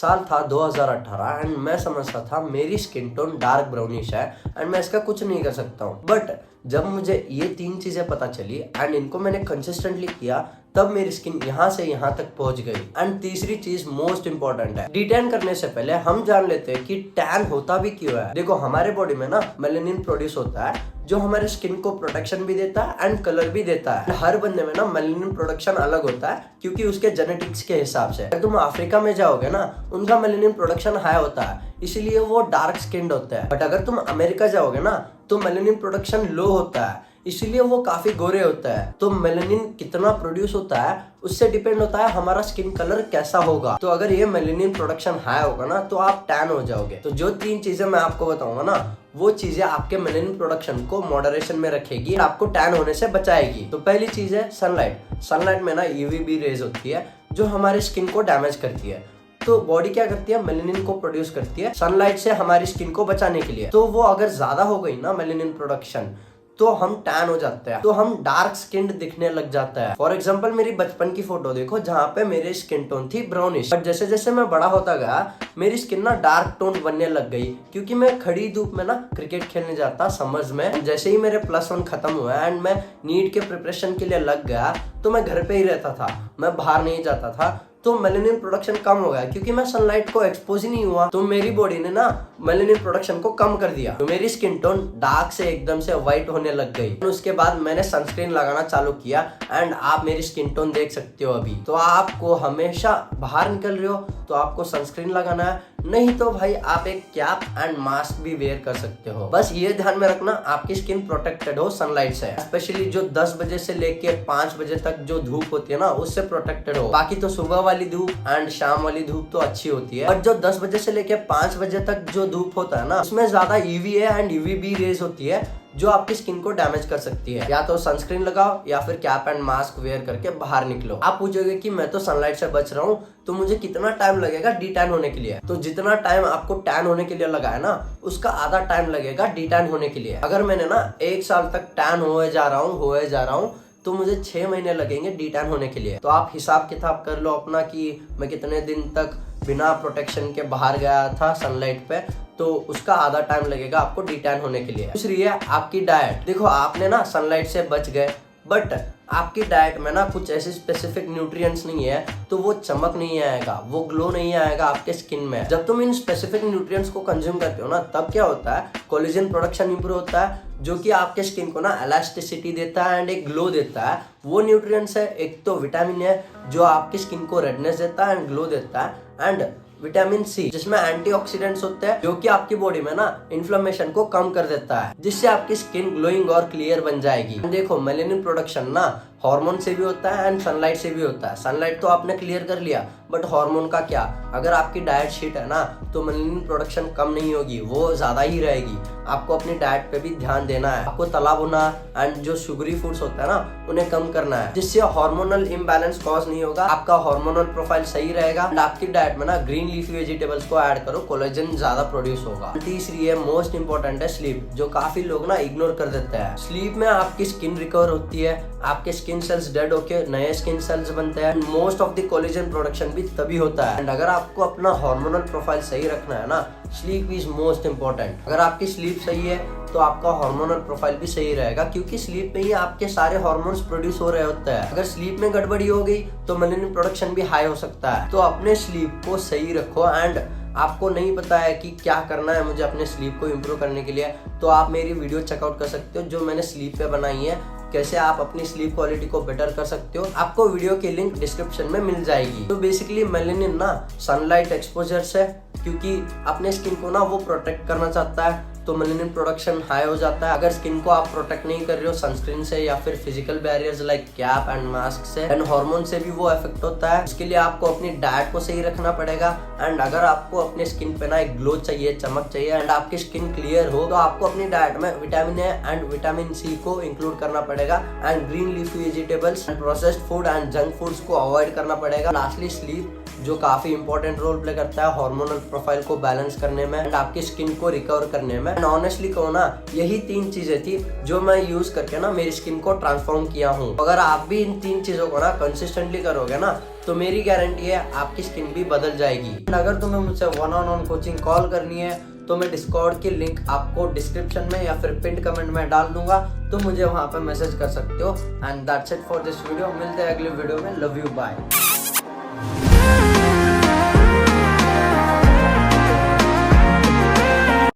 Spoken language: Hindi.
साल था 2018 एंड मैं समझता था मेरी स्किन टोन डार्क ब्राउनिश है एंड मैं इसका कुछ नहीं कर सकता हूँ। बट जब मुझे ये तीन चीजें पता चली एंड इनको मैंने कंसिस्टेंटली किया, तब मेरी स्किन यहाँ से यहाँ तक पहुंच गई। एंड तीसरी चीज मोस्ट इंपॉर्टेंट है, डिटैन करने से पहले हम जान लेते हैं कि टैन होता भी क्यों है। देखो, हमारे बॉडी में ना मेलेनिन प्रोड्यूस होता है जो हमारे स्किन को प्रोटेक्शन भी देता है एंड कलर भी देता है। हर बंदे में ना मेलेनिन प्रोडक्शन अलग होता है क्योंकि उसके जेनेटिक्स के हिसाब से। अगर तुम अफ्रीका में जाओगे ना, उनका मेलेनिन प्रोडक्शन हाई होता है, इसीलिए वो डार्क स्किन्ड होते हैं। बट अगर तुम अमेरिका जाओगे ना, तो मेलेनिन प्रोडक्शन लो होता है, इसीलिए वो काफी गोरे होता है। तो मेलेनिन कितना प्रोड्यूस होता है उससे डिपेंड होता है हमारा स्किन कलर कैसा होगा। तो अगर ये मेलेनिन प्रोडक्शन हाई होगा ना, तो आप टैन हो जाओगे। तो जो तीन चीजें मैं आपको बताऊंगा ना, वो चीजें आपके मेलेनिन प्रोडक्शन को मॉडरेशन में रखेगी, आपको टैन होने से बचाएगी। तो पहली चीज है सनलाइट। सनलाइट में ना यूवीबी रेज होती है जो हमारे स्किन को डैमेज करती है। तो बॉडी क्या करती है, मेलेनिन को प्रोड्यूस करती है सनलाइट से हमारी स्किन को बचाने के लिए। तो वो अगर ज्यादा हो गई ना मेलेनिन प्रोडक्शन, तो हम टैन हो जाते हैं, तो हम डार्क स्किन दिखने लग जाता है। फॉर एग्जांपल मेरी बचपन की फोटो देखो, जहाँ पे मेरी स्किन टोन थी ब्राउनिश। बट जैसे जैसे मैं बड़ा होता गया, मेरी स्किन ना डार्क टोन बनने लग गई, क्योंकि मैं खड़ी धूप में ना क्रिकेट खेलने जाता समर्स में। जैसे ही मेरे +1 खत्म हुआ एंड मैं नीट के प्रिपरेशन के लिए लग गया, तो मैं घर पे ही रहता था, मैं बाहर नहीं जाता था। तो मेलेनिन प्रोडक्शन कम हो गया क्योंकि मैं सनलाइट को एक्सपोज ही नहीं हुआ। तो मेरी बॉडी ने ना मेलेनिन प्रोडक्शन को कम कर दिया, तो मेरी स्किन टोन डार्क से एकदम से व्हाइट होने लग गई। उसके बाद मैंने सनस्क्रीन लगाना चालू किया एंड आप मेरी स्किन टोन देख सकते हो अभी। तो आपको हमेशा बाहर निकल रहे हो तो आपको सनस्क्रीन लगाना है, नहीं तो भाई आप एक कैप एंड मास्क भी वेयर कर सकते हो। बस ये ध्यान में रखना आपकी स्किन प्रोटेक्टेड हो सनलाइट से, स्पेशली जो 10 बजे से लेके 5 बजे तक जो धूप होती है ना, उससे प्रोटेक्टेड हो। बाकी तो सुबह वाली धूप एंड शाम वाली धूप तो अच्छी होती है, बट जो 10 बजे से लेके 5 बजे तक जो धूप होता है ना, उसमें ज्यादा यूवीए एंड यूवीबी रेज होती है जो आपकी स्किन को डैमेज कर सकती है। या तो सनस्क्रीन लगाओ या फिर कैप एंड मास्क वेयर करके बाहर निकलो। आप पूछोगे कि मैं तो सनलाइट से बच रहा हूँ, तो मुझे कितना टाइम लगेगा डी टैन होने के लिए? तो जितना टाइम आपको टैन होने के लिए लगा है ना, उसका आधा टाइम लगेगा डी टैन होने के लिए। अगर मैंने ना 1 साल तक टैन हुए जा रहा हूँ, तो मुझे 6 महीने लगेंगे डी टैन होने के लिए। तो आप हिसाब किताब कर लो अपना कि मैं कितने दिन तक बिना प्रोटेक्शन के बाहर गया था सनलाइट पे, तो उसका आधा टाइम लगेगा आपको डी टैन होने के लिए। दूसरी है आपकी डाइट। देखो, आपने ना सनलाइट से बच गए, बट आपकी डाइट में ना कुछ ऐसे स्पेसिफिक न्यूट्रिएंट्स नहीं है, तो वो चमक नहीं आएगा, वो ग्लो नहीं आएगा आपके स्किन में। जब तुम इन स्पेसिफिक न्यूट्रिएंट्स को कंज्यूम करते हो ना, तब क्या होता है, कोलेजन प्रोडक्शन इंप्रूव होता है, जो कि आपके स्किन को ना इलास्टिसिटी देता है एंड एक ग्लो देता है। वो न्यूट्रिएंट्स है, एक तो विटामिन है जो आपकी स्किन को रेडनेस देता है एंड ग्लो देता है, एंड विटामिन सी जिसमें एंटीऑक्सीडेंट्स होते हैं जो कि आपकी बॉडी में ना इन्फ्लेमेशन को कम कर देता है, जिससे आपकी स्किन ग्लोइंग और क्लियर बन जाएगी। देखो, मेलेनिन प्रोडक्शन ना हार्मोन से भी होता है एंड सनलाइट से भी होता है। सनलाइट तो आपने क्लियर कर लिया, बट हार्मोन का क्या? अगर आपकी डाइट शीट है ना, तो मेलेनिन प्रोडक्शन कम नहीं होगी, वो ज्यादा ही रहेगी। आपको अपनी डाइट पे भी ध्यान देना है, आपको तला भुना एंड जो शुगरी फूड्स होता है ना, उन्हें कम करना है, जिससे हार्मोनल इम्बैलेंस कॉज नहीं होगा, आपका हार्मोनल प्रोफाइल सही रहेगा। एंड आपकी डाइट में ना ग्रीन लीफी वेजिटेबल्स को ऐड करो, कोलेजन ज्यादा प्रोड्यूस होगा। तीसरी है, मोस्ट इंपॉर्टेंट है स्लीप, जो काफी लोग ना इग्नोर कर देते हैं। स्लीप में आपकी स्किन रिकवर होती है, आपके स्किन सेल्स डेड होके नए स्किन सेल्स बनते हैं। Most of the collagen production भी तभी होता है। एंड अगर आपको अपना हार्मोनल प्रोफाइल सही रखना है ना, स्लीप इज मोस्ट इंपॉर्टेंट। अगर आपकी स्लीप सही है तो आपका हार्मोनल प्रोफाइल भी सही रहेगा, क्योंकि स्लीप में ही आपके सारे हार्मोन्स प्रोड्यूस हो रहे होते हैं। अगर स्लीप में गड़बड़ी हो गई तो मेलेनिन प्रोडक्शन भी हाई हो सकता है। तो अपने स्लीप को सही रखो। एंड आपको नहीं पता है कि क्या करना है मुझे अपने स्लीप को इम्प्रूव करने के लिए, तो आप मेरी वीडियो चेकआउट कर सकते हो जो मैंने स्लीप पे बनाई है, कैसे आप अपनी स्लीप क्वालिटी को बेटर कर सकते हो। आपको वीडियो की लिंक डिस्क्रिप्शन में मिल जाएगी। तो बेसिकली मेलेनिन ना सनलाइट एक्सपोजर से, क्योंकि अपने स्किन को ना वो प्रोटेक्ट करना चाहता है, तो मेलेनिन प्रोडक्शन हाई हो जाता है। अगर स्किन को आप प्रोटेक्ट नहीं कर रहे हो सनस्क्रीन से या फिर physical barriers like cap and mask से, एंड हार्मोन से भी वो इफेक्ट होता है। इसके लिए आपको अपनी डाइट को सही रखना पड़ेगा। एंड अगर आपको अपने स्किन पे ना एक ग्लो चाहिए, चमक चाहिए, एंड आपकी स्किन क्लियर हो, तो आपको अपनी डाइट में vitamin A and vitamin C को इंक्लूड करना पड़ेगा, and green leafy vegetables and processed food and junk foods को अवॉइड करना पड़ेगा। लास्टली स्लीप, जो काफी इंपॉर्टेंट रोल प्ले करता है हार्मोनल प्रोफाइल को बैलेंस करने में एंड आपकी स्किन को रिकवर करने में। एंड ऑनेस्टली कहूँ ना, यही 3 चीजें थी जो मैं यूज करके ना मेरी स्किन को ट्रांसफॉर्म किया हूँ। अगर आप भी इन 3 चीजों को ना कंसिस्टेंटली करोगे ना तो मेरी गारंटी है आपकी स्किन भी बदल जाएगी। अगर तुम्हें मुझसे 1-on-1 कोचिंग कॉल करनी है तो मैं डिस्कॉर्ड की लिंक आपको डिस्क्रिप्शन में या फिर पिन कमेंट में डाल दूंगा, तो मुझे वहां पे मैसेज कर सकते हो। And that's it for this video. मिलते हैं अगले वीडियो में। Love you, bye.